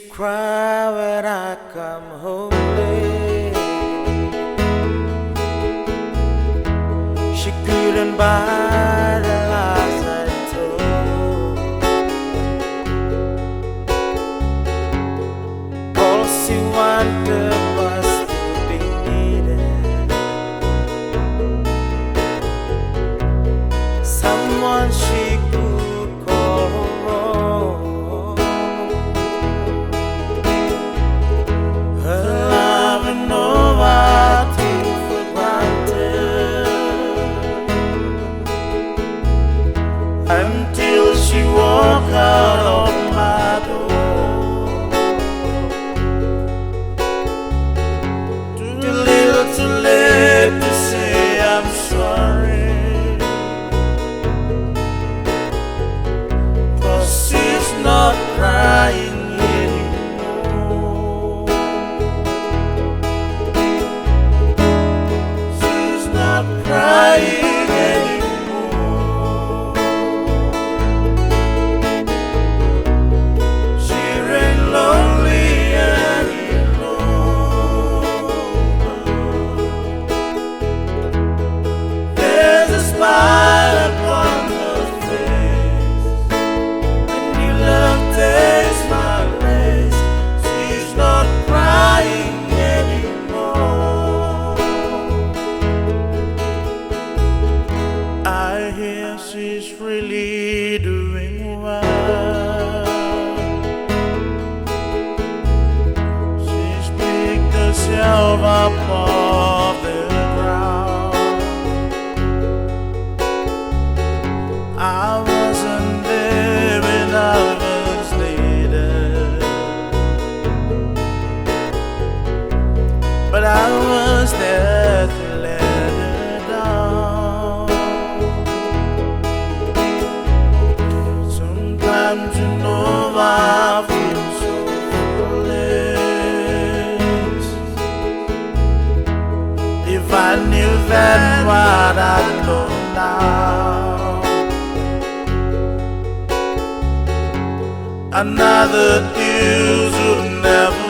cry when I come home late. She couldn't buy the lies I told. All she wanted was to be needed. Someone she could call her own. Her love and love I took for granted until she walked out of my door. Too little, too late to say I'm sorry, 'cause she's not crying anymore. She's not crying anymore. She ain't lonely anymore. There's a smile upon her face, and you love takes my place. She's not crying anymore. I hear she's really doing well. She's picked herself up off the ground. I wasn't there when I was needed, but I was there to let her down. Sometimes you know I feel so foolish. If I knew then what I know now, another news would never